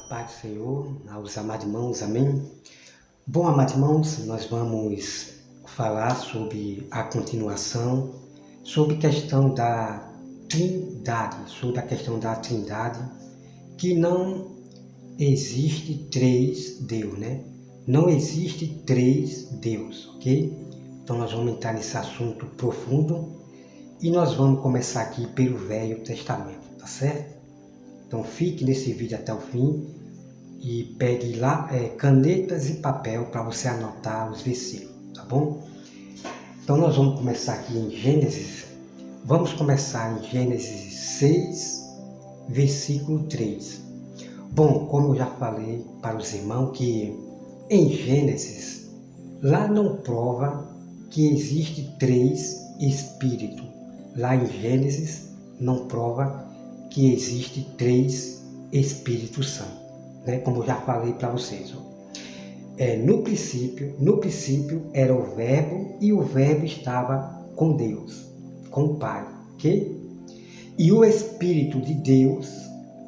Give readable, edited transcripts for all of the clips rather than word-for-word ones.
paz do Senhor, aos amados irmãos, amém? Bom, amados irmãos, nós vamos falar sobre a continuação, sobre a questão da Trindade, que não existe três Deus, né? Não existe três Deus, ok? Então nós vamos entrar nesse assunto profundo e nós vamos começar aqui pelo Velho Testamento, tá certo? Então fique nesse vídeo até o fim e pegue lá canetas e papel para você anotar os versículos, tá bom? Então nós vamos começar aqui em Gênesis. Vamos começar em Gênesis 6, versículo 3. Bom, como eu já falei para os irmãos que em Gênesis, lá não prova que existe três espíritos. Lá em Gênesis não prova que existe três Espíritos Santos, né? Como eu já falei para vocês. No princípio era o Verbo e o Verbo estava com Deus, com o Pai, ok? E o Espírito de Deus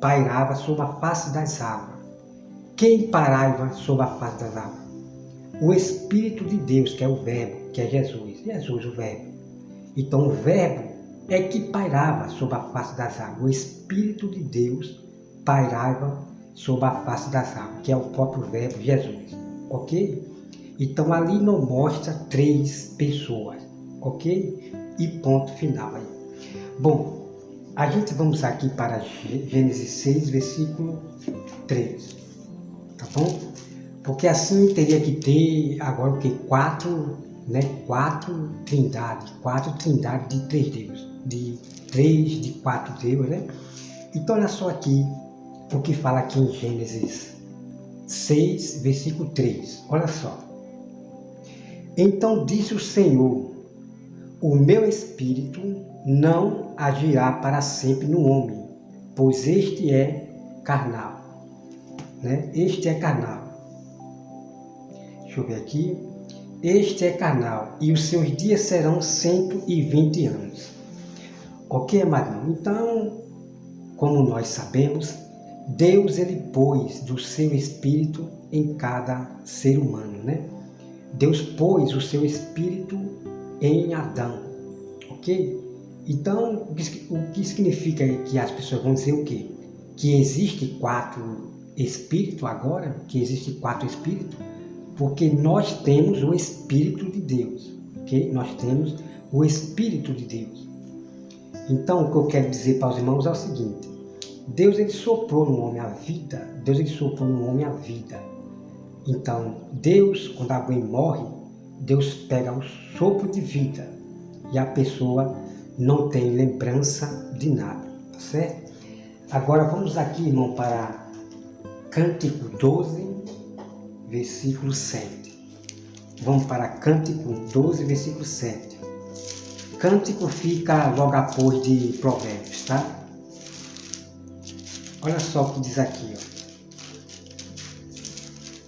pairava sobre a face das águas. Quem pairava sobre a face das águas? O Espírito de Deus, que é o Verbo, que é Jesus. Jesus, o Verbo. Então o Verbo é que pairava sobre a face das águas. O Espírito de Deus pairava sobre a face das águas, que é o próprio Verbo Jesus, ok? Então ali não mostra três pessoas, ok? E ponto final aí. Bom, a gente vamos aqui para Gênesis 6, versículo 3, tá bom? Porque assim teria que ter agora o que? Quatro trindades de três deuses, de quatro deuses, né? Então olha só aqui o que fala aqui em Gênesis 6, versículo 3, olha só. Então disse o Senhor, o meu espírito não agirá para sempre no homem, pois este é carnal, né? Este é carnal. Deixa eu ver aqui. Este é carnal, e os seus dias serão 120 anos. Ok, amado? Então, como nós sabemos, Deus ele pôs do seu espírito em cada ser humano, né? Deus pôs o seu espírito em Adão, ok? Então, o que significa que as pessoas vão dizer o quê? Que existe quatro espíritos agora? Que existe quatro espíritos? Porque nós temos o Espírito de Deus, ok? Nós temos o Espírito de Deus. Então, o que eu quero dizer para os irmãos é o seguinte: Deus ele soprou no homem a vida. Então, Deus, quando alguém morre, Deus pega o sopro de vida e a pessoa não tem lembrança de nada, tá certo? Agora vamos aqui, irmão, para Cântico 12, versículo 7. Vamos para Cântico 12, versículo 7. Cântico fica logo após de Provérbios, tá? Olha só o que diz aqui, ó.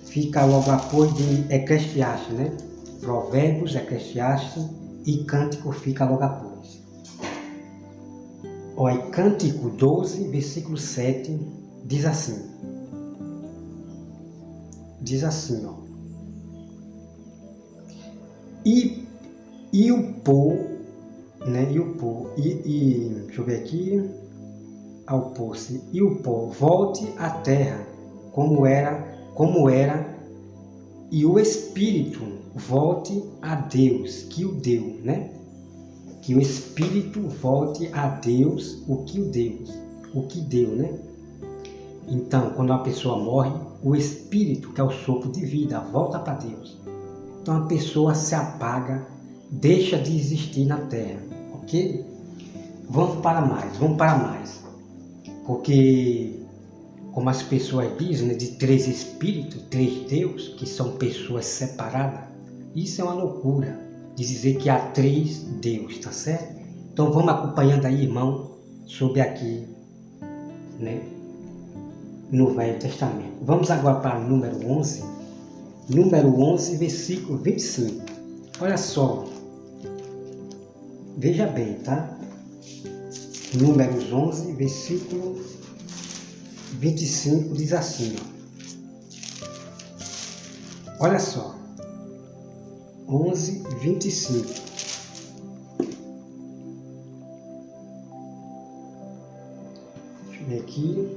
Fica logo após de Eclesiastes, né? Provérbios, Eclesiastes e Cântico fica logo após. Olha, Cântico 12, versículo 7, diz assim. Diz assim, ó. E o pó, né? Deixa eu ver aqui. Ao pôr-se, e o pó volte à terra, como era, e o espírito volte a Deus, que o deu, né? Que o espírito volte a Deus, o que deu, né? Então, quando uma pessoa morre, o espírito, que é o sopro de vida, volta para Deus. Então a pessoa se apaga, deixa de existir na terra, ok? Vamos para mais. Porque, como as pessoas dizem, né, de três espíritos, três Deus, que são pessoas separadas, isso é uma loucura de dizer que há três Deus, tá certo? Então vamos acompanhando aí, irmão, sobre aqui, né? No Velho Testamento. Vamos agora para número 11, versículo 25. Olha só, veja bem, tá? Números 11, versículo 25 diz assim, ó. Olha só. 11, 25. Deixa eu ver aqui.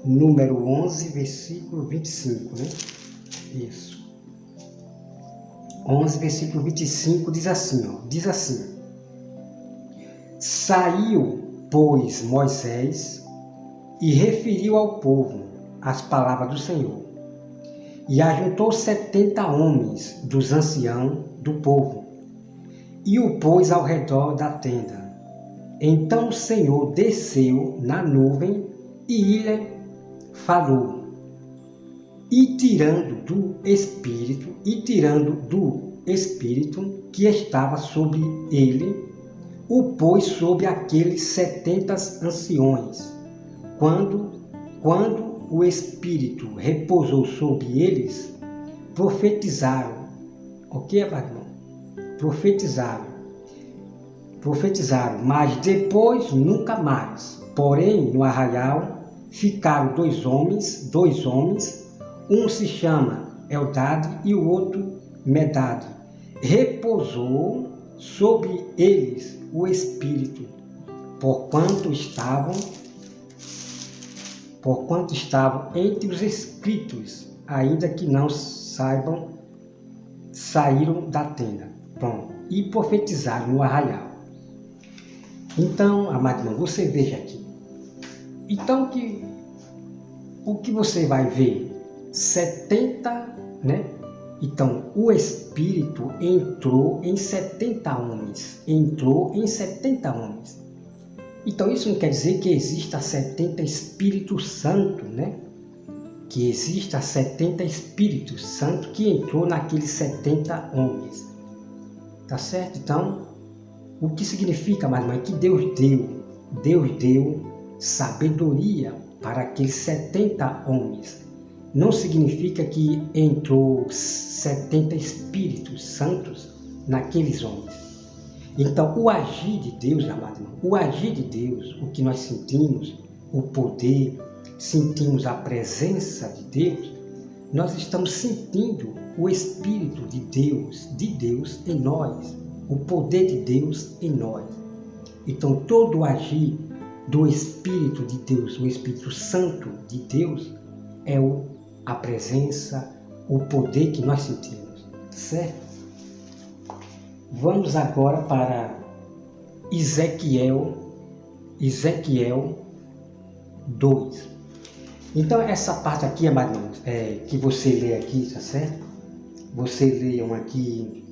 Número 11, versículo 25, né? Isso. 11, versículo 25 diz assim, ó. Diz assim. Saiu, pois, Moisés e referiu ao povo as palavras do Senhor. E ajuntou 70 homens dos anciãos do povo e o pôs ao redor da tenda. Então o Senhor desceu na nuvem e lhe falou. E tirando do Espírito que estava sobre ele, o pôs sobre aqueles 70 anciões. Quando o Espírito repousou sobre eles, profetizaram. Ok, irmão? Profetizaram, mas depois nunca mais. Porém, no arraial ficaram dois homens, um se chama Eldade e o outro Medade. Repousou sobre eles o Espírito, porquanto estavam entre os escritos, ainda que não saibam, saíram da tenda. Pronto. E profetizaram no arraial. Então, amado irmão, você veja aqui. Então, o que você vai ver? 70, né? Então, o Espírito entrou em 70 homens. Então, isso não quer dizer que exista 70 Espíritos Santos, né? Que exista 70 Espíritos Santos que entrou naqueles 70 homens. Tá certo? Então, o que significa, mais é que Deus deu sabedoria para aqueles 70 homens. Não significa que entrou 70 Espíritos Santos naqueles homens. Então, o agir de Deus, amado irmão, o que nós sentimos, o poder, sentimos a presença de Deus, nós estamos sentindo o Espírito de Deus em nós, o poder de Deus em nós. Então, todo o agir do Espírito de Deus, o Espírito Santo de Deus, é a presença, o poder que nós sentimos, certo? Vamos agora para Ezequiel 2. Então, essa parte aqui, amado, que você lê aqui, tá certo? Você leiam aqui,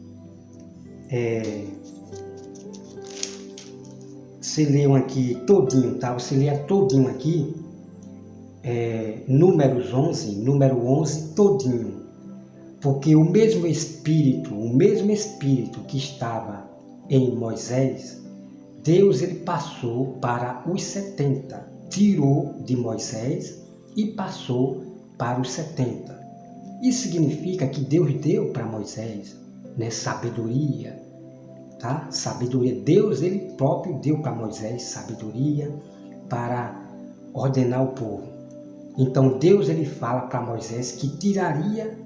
todinho, tá? Você leia todinho aqui, número 11 todinho. Porque o mesmo Espírito que estava em Moisés, Deus ele passou para os 70. Tirou de Moisés e passou para os 70. Isso significa que Deus deu para Moisés, né, sabedoria, tá? Sabedoria. Deus ele próprio deu para Moisés sabedoria para ordenar o povo. Então Deus ele fala para Moisés que tiraria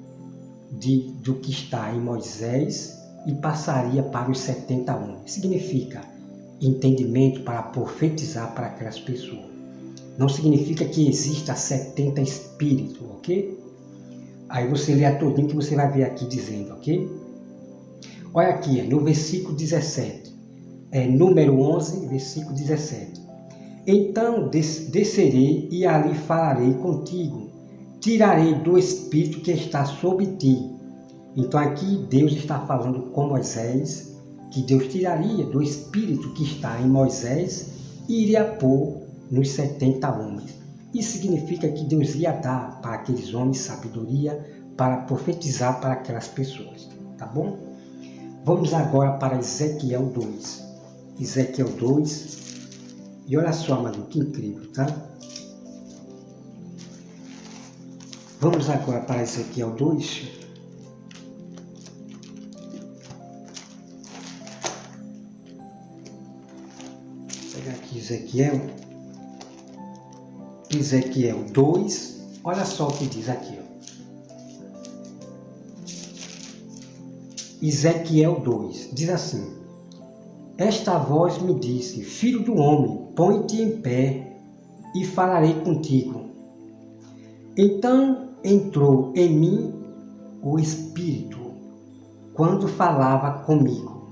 do que está em Moisés e passaria para os 70 homens. Significa entendimento para profetizar para aquelas pessoas. Não significa que exista 70 espíritos, ok? Aí você lê a todinho que você vai ver aqui dizendo, ok? Olha aqui, no versículo 17. Número 11, versículo 17. Então descerei e ali falarei contigo. Tirarei do Espírito que está sobre ti. Então aqui Deus está falando com Moisés, que Deus tiraria do Espírito que está em Moisés e iria pôr nos 70 homens. Isso significa que Deus ia dar para aqueles homens sabedoria para profetizar para aquelas pessoas. Tá bom? Vamos agora para Ezequiel 2. Ezequiel 2. E olha só, amado, que incrível, tá? Vamos agora para Ezequiel 2. Vou pegar aqui Ezequiel. Ezequiel 2, olha só o que diz aqui. Ó. Ezequiel 2, diz assim: Esta voz me disse, filho do homem, põe-te em pé e falarei contigo. Então entrou em mim o Espírito quando falava comigo,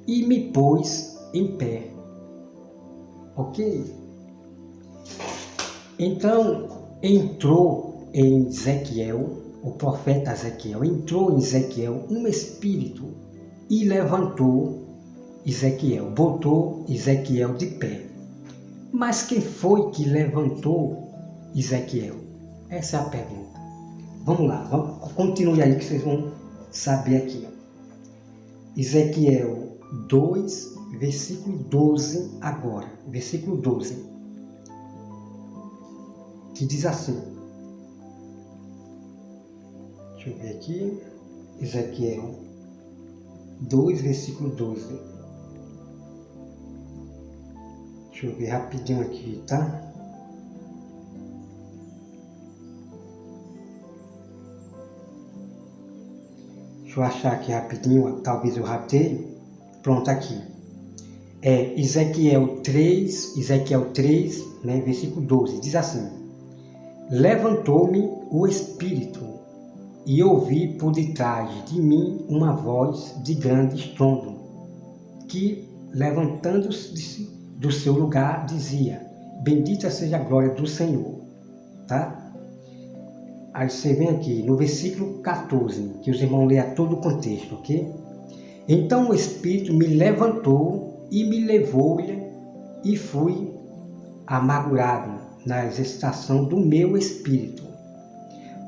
e me pôs em pé. Ok? Então entrou em Ezequiel, o profeta Ezequiel, entrou em Ezequiel um Espírito e levantou Ezequiel, botou Ezequiel de pé. Mas quem foi que levantou Ezequiel? Essa é a pergunta. Vamos lá, continue aí que vocês vão saber aqui. Ezequiel 2, versículo 12 agora. Versículo 12. Que diz assim. Deixa eu ver aqui. Ezequiel 2, versículo 12. Deixa eu ver rapidinho aqui, tá? Deixa eu achar aqui rapidinho, talvez eu ratei. Pronto, aqui. Ezequiel 3, né, versículo 12, diz assim: Levantou-me o Espírito e ouvi por detrás de mim uma voz de grande estrondo, que, levantando-se do seu lugar, dizia: Bendita seja a glória do Senhor. Tá? Aí você vem aqui no versículo 14, que os irmãos leiam todo o contexto, ok? Então o Espírito me levantou e me levou-lhe e fui amargurado na exercitação do meu espírito.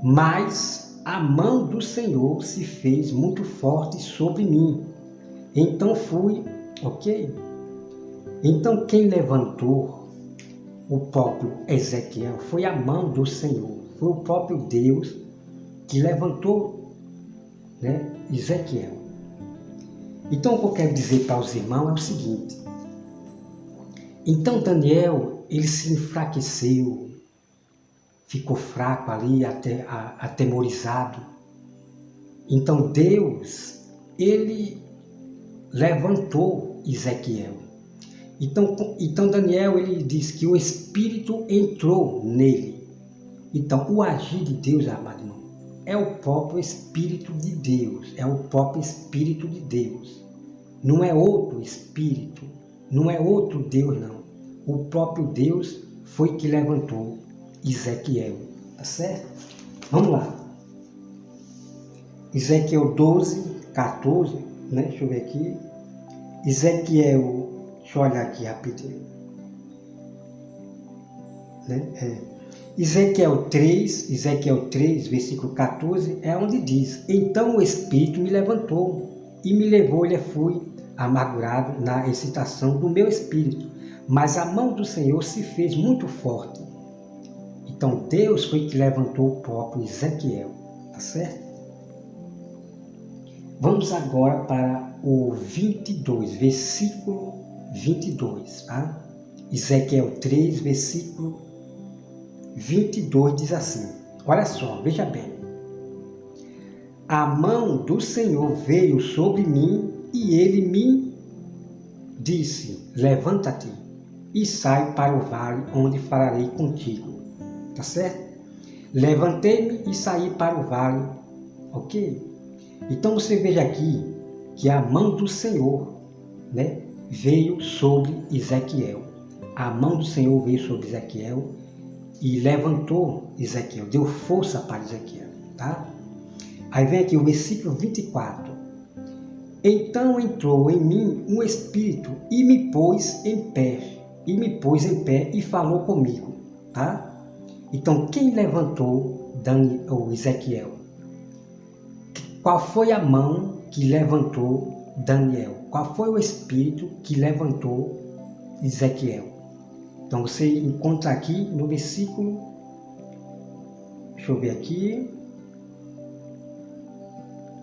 Mas a mão do Senhor se fez muito forte sobre mim. Então fui, ok? Então quem levantou o próprio Ezequiel foi a mão do Senhor. Foi o próprio Deus que levantou, né, Ezequiel. Então o que eu quero dizer para os irmãos é o seguinte. Então Daniel, ele se enfraqueceu, ficou fraco ali, atemorizado. Então Deus, ele levantou Ezequiel. Então Daniel, ele diz que o Espírito entrou nele. Então, o agir de Deus, amado irmão, é o próprio Espírito de Deus. É o próprio Espírito de Deus. Não é outro Espírito. Não é outro Deus, não. O próprio Deus foi que levantou Ezequiel. Tá certo? Vamos lá. Ezequiel 12, 14, né? Deixa eu ver aqui. Ezequiel, deixa eu olhar aqui rapidinho. Né? Ezequiel 3, versículo 14, é onde diz: Então o Espírito me levantou e me levou, e fui amargurado na excitação do meu espírito, mas a mão do Senhor se fez muito forte. Então Deus foi que levantou o próprio Ezequiel, tá certo? Vamos agora para o 22, versículo 22, tá? Ezequiel 3, versículo 22 diz assim, olha só, veja bem. A mão do Senhor veio sobre mim e ele me disse: Levanta-te e sai para o vale onde falarei contigo. Tá certo? Levantei-me e saí para o vale, ok? Então você veja aqui que a mão do Senhor, né, veio sobre Ezequiel. A mão do Senhor veio sobre Ezequiel e levantou Ezequiel, deu força para Ezequiel, tá? Aí vem aqui o versículo 24. Então entrou em mim um espírito e me pôs em pé, e falou comigo, tá? Então quem levantou Ezequiel? Qual foi a mão que levantou Daniel? Qual foi o espírito que levantou Ezequiel? Então você encontra aqui no versículo, deixa eu ver aqui,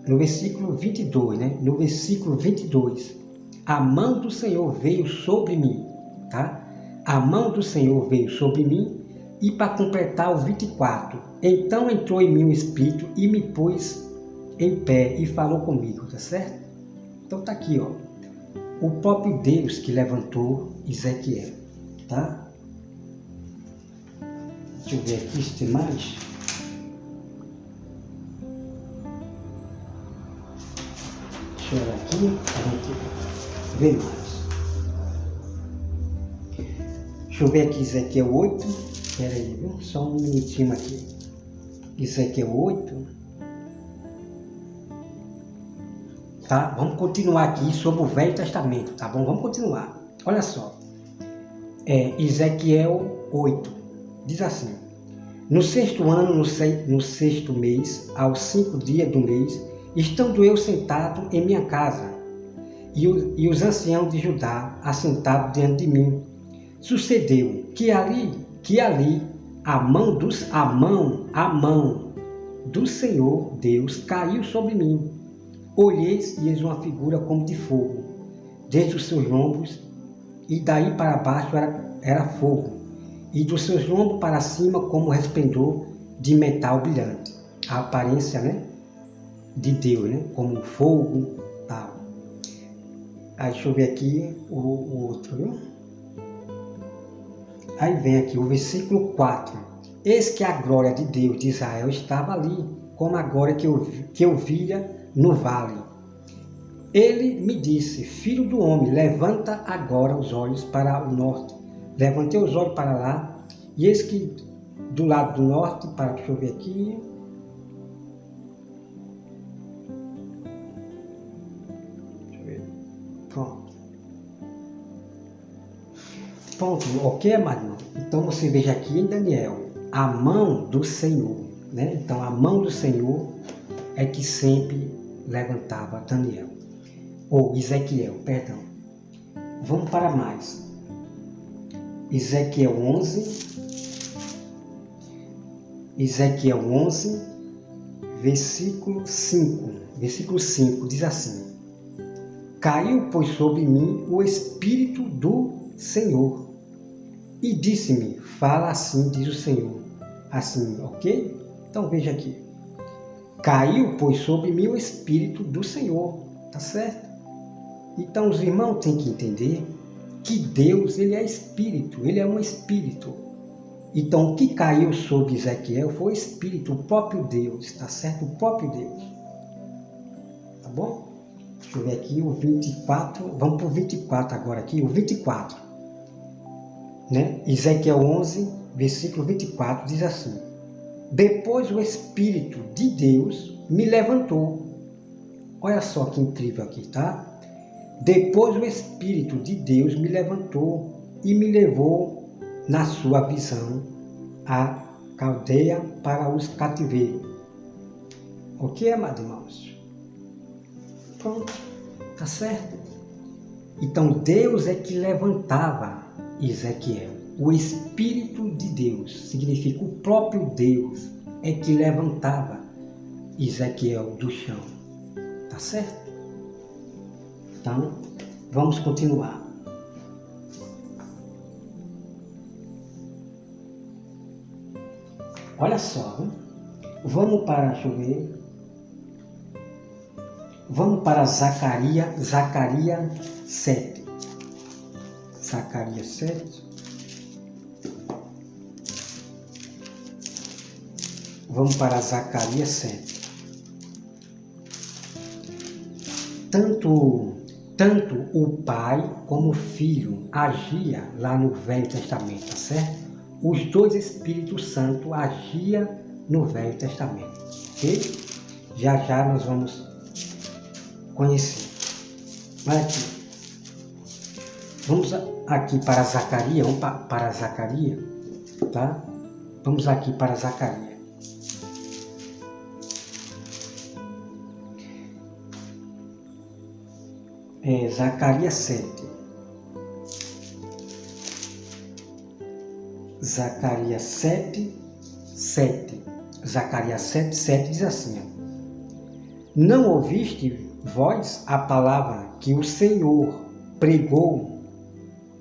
no versículo 22, né? No versículo 22, a mão do Senhor veio sobre mim, tá? a mão do Senhor veio sobre mim, e para completar o 24, então entrou em mim o Espírito e me pôs em pé e falou comigo, tá certo? Então tá aqui, ó, o próprio Deus que levantou Ezequiel, tá? Deixa eu ver aqui se tem mais. Deixa eu olhar aqui, a gente vê mais. Deixa eu ver aqui Ezequiel 8, espera aí, viu? Só um minutinho aqui. Ezequiel 8. Tá? Vamos continuar aqui sobre o Velho Testamento, tá bom? Vamos continuar. Olha só. Ezequiel 8 diz assim: no sexto ano, no sexto mês, aos 5 dias do mês, estando eu sentado em minha casa, e os anciãos de Judá assentados diante de mim, sucedeu que ali a mão do Senhor Deus caiu sobre mim. Olheis e eis uma figura como de fogo, desde os seus lombos, e daí para baixo era fogo, e dos seus lombos para cima como resplendor de metal brilhante. A aparência, né, de Deus, né, como fogo, tal. Aí deixa eu ver aqui o outro, viu? Aí vem aqui o versículo 4. Eis que a glória de Deus de Israel estava ali, como a glória que eu via no vale. Ele me disse: filho do homem, levanta agora os olhos para o norte. Levantei os olhos para lá, e eis que do lado do norte, deixa eu ver aqui. Deixa eu ver. Pronto, ok, amado? Então você veja aqui em Daniel, a mão do Senhor, né? Então a mão do Senhor é que sempre levantava Daniel, ou Ezequiel, perdão. Vamos para mais. Ezequiel 11, versículo 5. Versículo 5 diz assim: caiu, pois, sobre mim o Espírito do Senhor, e disse-me: fala assim, diz o Senhor. Assim, ok? Então veja aqui. Caiu, pois, sobre mim o Espírito do Senhor, tá certo? Então os irmãos têm que entender que Deus, ele é Espírito, ele é um Espírito. Então o que caiu sobre Ezequiel foi o Espírito, o próprio Deus, tá certo? O próprio Deus. Tá bom? Deixa eu ver aqui o 24, vamos para o 24 agora aqui, o 24. Né? Ezequiel 11, versículo 24 diz assim: depois o Espírito de Deus me levantou. Olha só que incrível aqui, tá? Depois o Espírito de Deus me levantou e me levou na sua visão a Caldeia para os cativeiros. Ok, amados irmãos? Pronto, tá certo? Então Deus é que levantava Ezequiel. O Espírito de Deus, significa o próprio Deus, é que levantava Ezequiel do chão. Tá certo? Então, vamos continuar. Olha só, hein? Vamos para, deixa eu ver. Vamos para Zacarias 7. Zacarias 7. Vamos para Zacarias 7. Tanto o pai como o filho agia lá no Velho Testamento, tá certo? Os dois Espíritos Santos agiam no Velho Testamento, ok? Já nós vamos conhecer. Olha aqui. Vamos aqui para Zacarias, vamos para Zacarias, tá? Vamos aqui para Zacarias. Zacarias 7. Zacarias 7, 7. Zacarias 7, 7 diz assim: não ouviste vós a palavra que o Senhor pregou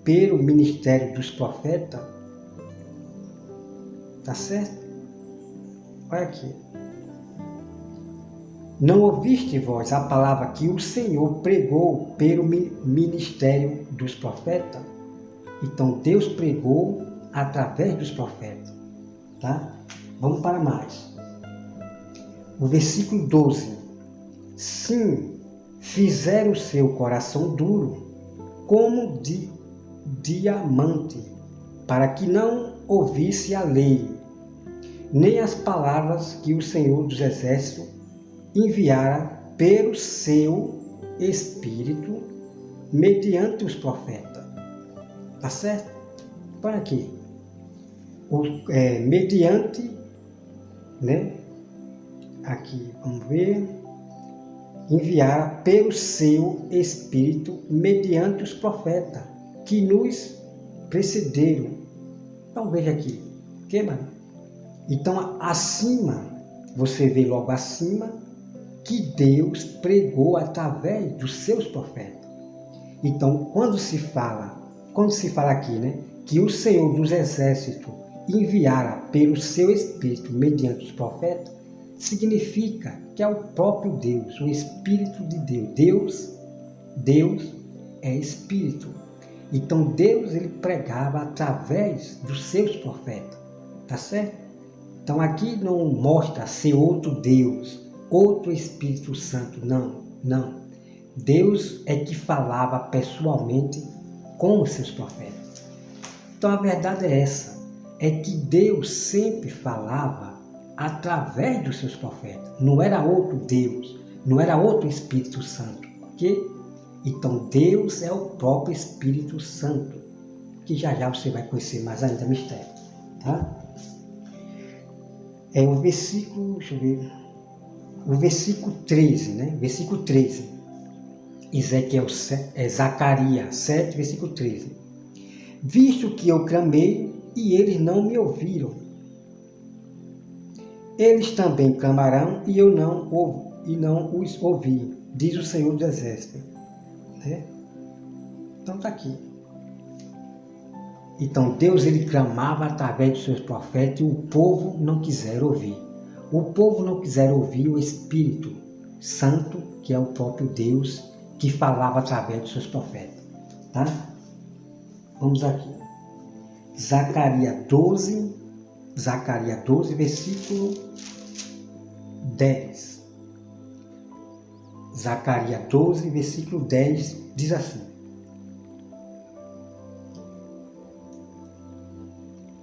pelo ministério dos profetas. Tá certo? Olha aqui. Não ouviste vós a palavra que o Senhor pregou pelo ministério dos profetas? Então Deus pregou através dos profetas. Tá? Vamos para mais. O versículo 12. Sim, fizeram o seu coração duro, como de diamante, para que não ouvisse a lei, nem as palavras que o Senhor dos Exércitos enviara pelo seu Espírito mediante os profetas. Tá certo? Para aqui. Mediante, né? Aqui, vamos ver. Enviara pelo seu Espírito mediante os profetas que nos precederam. Então veja aqui. Ok, mano? Então acima, você vê logo acima que Deus pregou através dos seus profetas. Então, quando se fala aqui, né, que o Senhor dos Exércitos enviara pelo seu Espírito mediante os profetas, significa que é o próprio Deus, o Espírito de Deus. Deus é Espírito. Então, Deus ele pregava através dos seus profetas. Tá certo? Então, aqui não mostra ser outro Deus, outro Espírito Santo, não. Deus é que falava pessoalmente com os seus profetas. Então a verdade é essa, é que Deus sempre falava através dos seus profetas. Não era outro Deus, não era outro Espírito Santo, ok? Então Deus é o próprio Espírito Santo, que já você vai conhecer mais ainda mistério, tá? É o versículo, deixa eu ver. O versículo 13, né? Versículo 13. Zacarias 7, versículo 13. Visto que eu clamei e eles não me ouviram, eles também clamarão e eu não os ouvi, diz o Senhor dos Exércitos. Né? Então está aqui. Então Deus ele clamava através dos seus profetas e o povo não quiser ouvir. O povo não quiser ouvir o Espírito Santo, que é o próprio Deus, que falava através dos seus profetas. Tá? Vamos aqui. Zacarias 12, versículo 10. Zacarias 12, versículo 10, diz assim.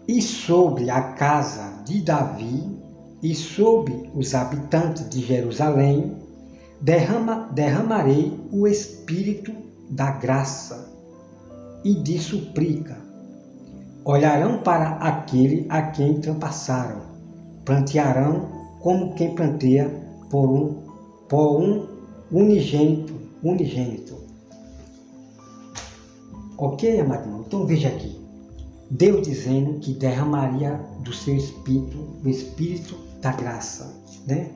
E sobre a casa de Davi e sobre os habitantes de Jerusalém, derramarei o Espírito da graça e de súplica. Olharão para aquele a quem traspassaram, plantearão como quem planteia por um unigênito. Ok, amado irmão? Então veja aqui. Deus dizendo que derramaria do seu Espírito, o Espírito da graça, né?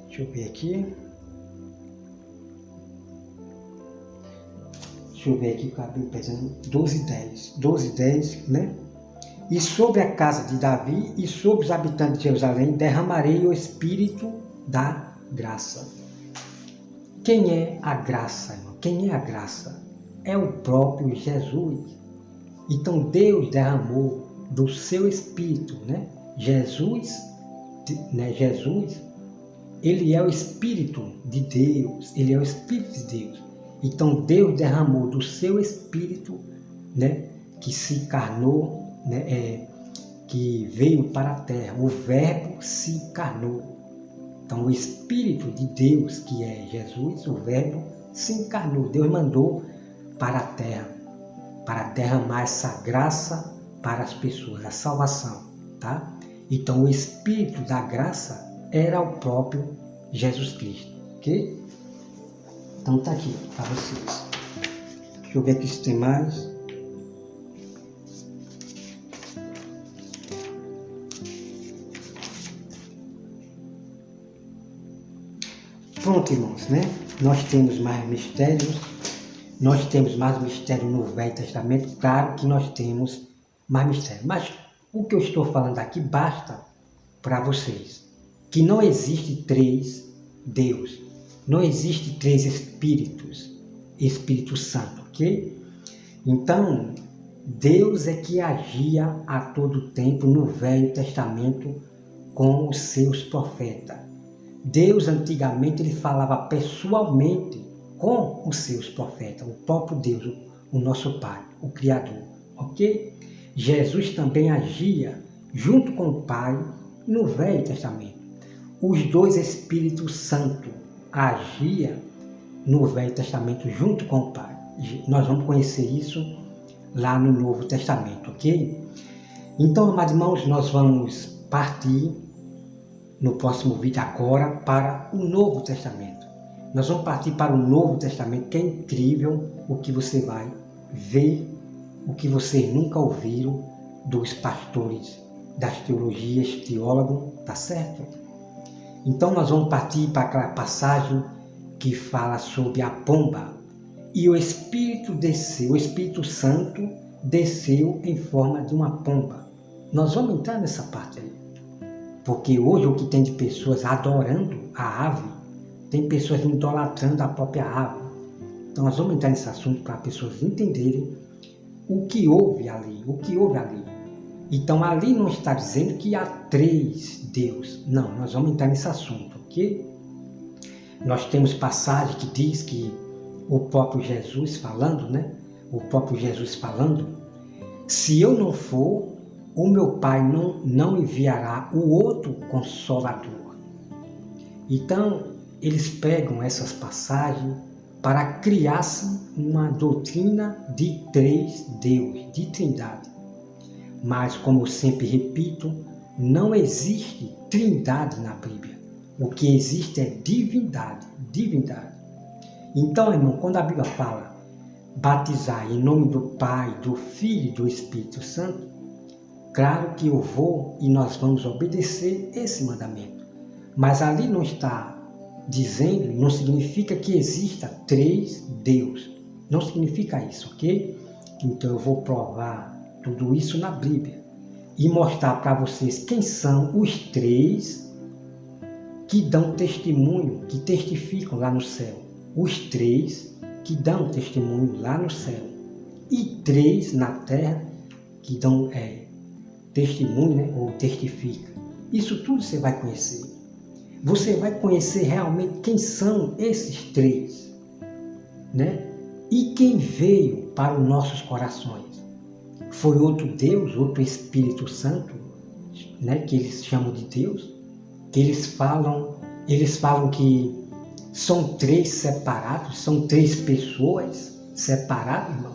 Deixa eu ver aqui. Deixa eu ver aqui, cabelo pesando. 12:10, né? E sobre a casa de Davi e sobre os habitantes de Jerusalém derramarei o Espírito da graça. Quem é a graça, irmão? Quem é a graça? É o próprio Jesus. Então Deus derramou do seu Espírito, né? Jesus, ele é o Espírito de Deus, ele é o Espírito de Deus. Então Deus derramou do seu Espírito, né? Que se encarnou, né? Que veio para a terra, o Verbo se encarnou. Então o Espírito de Deus, que é Jesus, o Verbo, se encarnou. Deus mandou para a terra, para derramar essa graça para as pessoas, a salvação, tá? Então o Espírito da graça era o próprio Jesus Cristo, ok? Então tá aqui para vocês. Deixa eu ver aqui se tem mais. Pronto, irmãos, né? Nós temos mais mistérios nós temos mais mistério no Velho Testamento? Claro que nós temos mais mistério. Mas o que eu estou falando aqui basta para vocês. Que não existe três Deus. Não existe três Espíritos. Espírito Santo, ok? Então, Deus é que agia a todo tempo no Velho Testamento com os seus profetas. Deus, antigamente, ele falava pessoalmente com os seus profetas, o próprio Deus, o nosso Pai, o Criador, ok? Jesus também agia junto com o Pai no Velho Testamento. Os dois Espíritos Santos agiam no Velho Testamento junto com o Pai. Nós vamos conhecer isso lá no Novo Testamento, ok? Então, amados irmãos, nós vamos partir no próximo vídeo agora para o Novo Testamento. Nós vamos partir para o Novo Testamento, que é incrível o que você vai ver, o que vocês nunca ouviram dos pastores, das teologias, teólogos, tá certo? Então nós vamos partir para aquela passagem que fala sobre a pomba. E o Espírito desceu, o Espírito Santo desceu em forma de uma pomba. Nós vamos entrar nessa parte aí. Porque hoje o que tem de pessoas adorando a ave, tem pessoas idolatrando a própria ave. Então nós vamos entrar nesse assunto para as pessoas entenderem o que houve ali, Então ali não está dizendo que há três Deus. Não, nós vamos entrar nesse assunto, ok? Nós temos passagem que diz que o próprio Jesus falando, se eu não for, o meu Pai não enviará o outro Consolador. Então, eles pegam essas passagens para criar-se uma doutrina de três deuses, de trindade. Mas, como eu sempre repito, não existe trindade na Bíblia. O que existe é divindade. Então, irmão, quando a Bíblia fala batizar em nome do Pai, do Filho e do Espírito Santo, claro que eu vou e nós vamos obedecer esse mandamento. Mas ali não está dizendo, não significa que exista três Deus. Não significa isso, ok? Então eu vou provar tudo isso na Bíblia e mostrar para vocês quem são os três que dão testemunho, que testificam lá no céu. Os três que dão testemunho lá no céu. E três na terra que dão testemunho, ou testifica. Isso tudo você vai conhecer. Você vai conhecer realmente quem são esses três, E quem veio para os nossos corações. Foi outro Deus, outro Espírito Santo, que eles chamam de Deus, que eles falam que são três separados, são três pessoas separadas, irmão.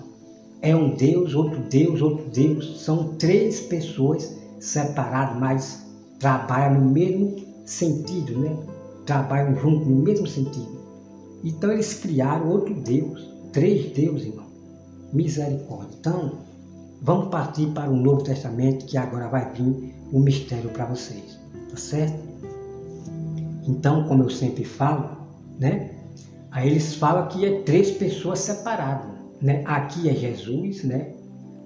É um Deus, outro Deus, outro Deus. São três pessoas separadas, mas trabalham no mesmo sentido, Trabalham juntos no mesmo sentido. Então eles criaram outro Deus, três deuses, irmão. Misericórdia. Então, vamos partir para o Novo Testamento, que agora vai vir o mistério para vocês, tá certo? Então, como eu sempre falo, Aí eles falam que é três pessoas separadas, Aqui é Jesus,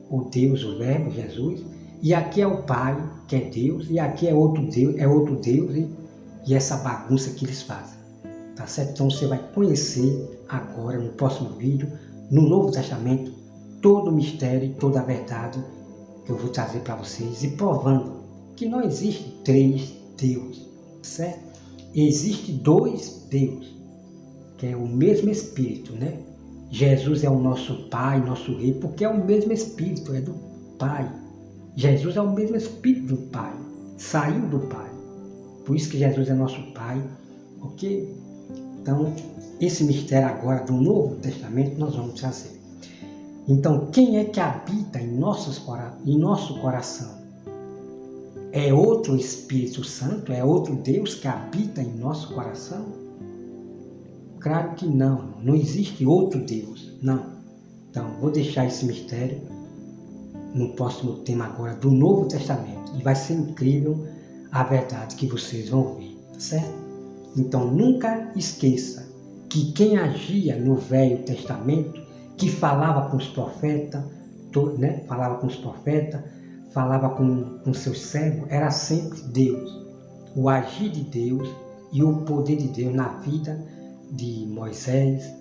O Deus, o Verbo, Jesus, e aqui é o Pai, que é Deus, e aqui é outro Deus, e essa bagunça que eles fazem, tá certo? Então você vai conhecer agora, no próximo vídeo, no Novo Testamento, todo o mistério e toda a verdade que eu vou trazer para vocês, e provando que não existe três deuses, certo? Existe dois deuses, que é o mesmo Espírito, Jesus é o nosso Pai, nosso Rei, porque é o mesmo Espírito, é do Pai. Jesus é o mesmo Espírito do Pai, saiu do Pai. Por isso que Jesus é nosso Pai, ok? Então, esse mistério agora do Novo Testamento nós vamos trazer. Então, quem é que habita em nosso coração? É outro Espírito Santo? É outro Deus que habita em nosso coração? Claro que não, não existe outro Deus, não. Então, vou deixar esse mistério no próximo tema agora do Novo Testamento. E vai ser incrível a verdade que vocês vão ver, tá certo? Então, nunca esqueça que quem agia no Velho Testamento que falava com os profetas, né? Falava com os profetas, falava com seus servos, era sempre Deus. O agir de Deus e o poder de Deus na vida de Moisés,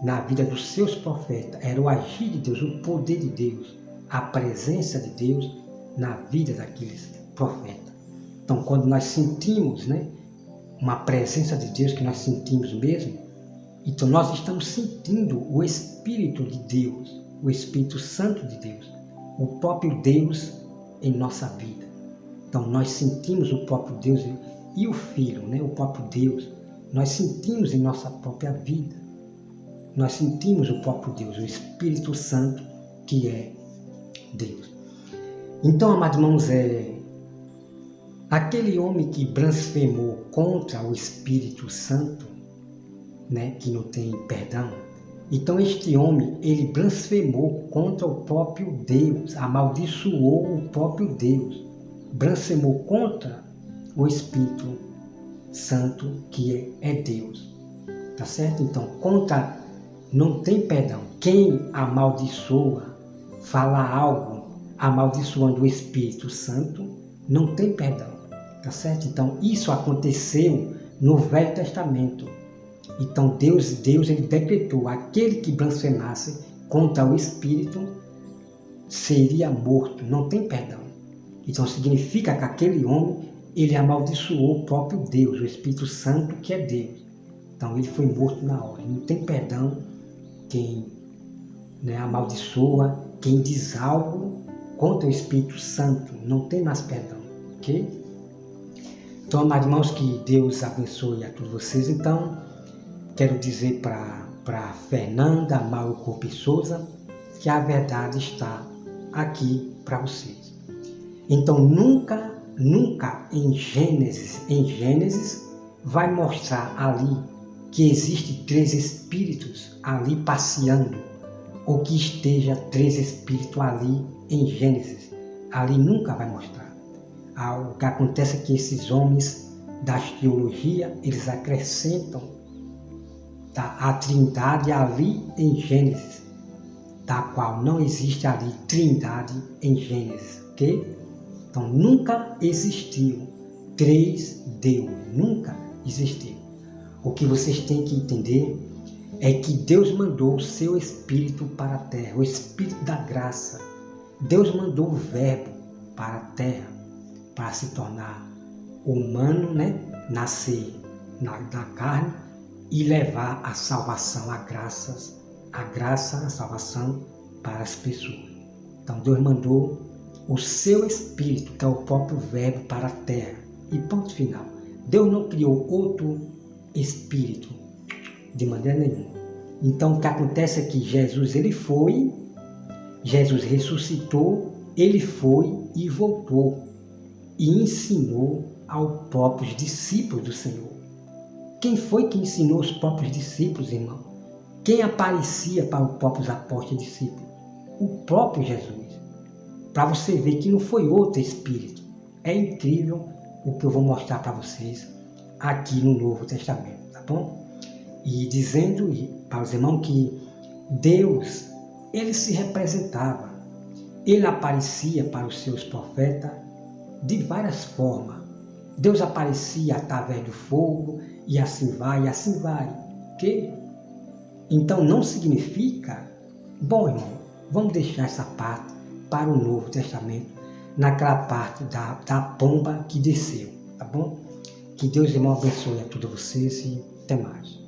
na vida dos seus profetas, era o agir de Deus, o poder de Deus, a presença de Deus na vida daqueles profetas. Então, quando nós sentimos, né, uma presença de Deus, que nós sentimos mesmo, então nós estamos sentindo o Espírito de Deus, o Espírito Santo de Deus, o próprio Deus em nossa vida. Então nós sentimos o próprio Deus e o Filho, né, o próprio Deus, nós sentimos em nossa própria vida. Nós sentimos o próprio Deus, o Espírito Santo, que é Deus. Então, amados irmãos, aquele homem que blasfemou contra o Espírito Santo, né, que não tem perdão, então este homem, ele blasfemou contra o próprio Deus, amaldiçoou o próprio Deus, blasfemou contra o Espírito Santo, que é Deus. Tá certo? Então, contra não tem perdão. Quem amaldiçoa, fala algo amaldiçoando o Espírito Santo, não tem perdão. Tá certo? Então, isso aconteceu no Velho Testamento. Então, Deus ele decretou, aquele que blasfemasse contra o Espírito seria morto, não tem perdão. Então, significa que aquele homem, ele amaldiçoou o próprio Deus, o Espírito Santo, que é Deus. Então, ele foi morto na hora. Não tem perdão quem, né, amaldiçoa, quem diz algo contra o Espírito Santo, não tem mais perdão, ok? Então, amados irmãos, que Deus abençoe a todos vocês. Então, quero dizer para Fernanda Mauro Souza que a verdade está aqui para vocês. Então, nunca em Gênesis vai mostrar ali que existe 3 espíritos ali passeando, ou que esteja 3 espíritos ali em Gênesis. Ali nunca vai mostrar. O que acontece é que esses homens da teologia, eles acrescentam a trindade ali em Gênesis, da qual não existe ali trindade em Gênesis, ok? Então nunca existiu 3 deuses, nunca existiu. O que vocês têm que entender é que Deus mandou o seu Espírito para a terra, o Espírito da graça. Deus mandou o Verbo para a terra, para se tornar humano, né? Nascer na carne e levar a salvação, a graça, a salvação para as pessoas. Então Deus mandou o seu Espírito, que é o próprio Verbo, para a terra. E ponto final. Deus não criou outro Espírito de maneira nenhuma. Então o que acontece é que Jesus ressuscitou, ele foi e voltou e ensinou aos próprios discípulos do Senhor. Quem foi que ensinou os próprios discípulos, irmão? Quem aparecia para os próprios apóstolos e discípulos? O próprio Jesus. Para você ver que não foi outro Espírito. É incrível o que eu vou mostrar para vocês aqui no Novo Testamento, tá bom? E dizendo para os irmãos que Deus, ele se representava, ele aparecia para os seus profetas de várias formas. Deus aparecia através do fogo, e assim vai, ok? Então não significa, bom irmão, vamos deixar essa parte para o Novo Testamento, naquela parte da pomba que desceu, tá bom? Que Deus, irmão, abençoe a todos vocês e até mais.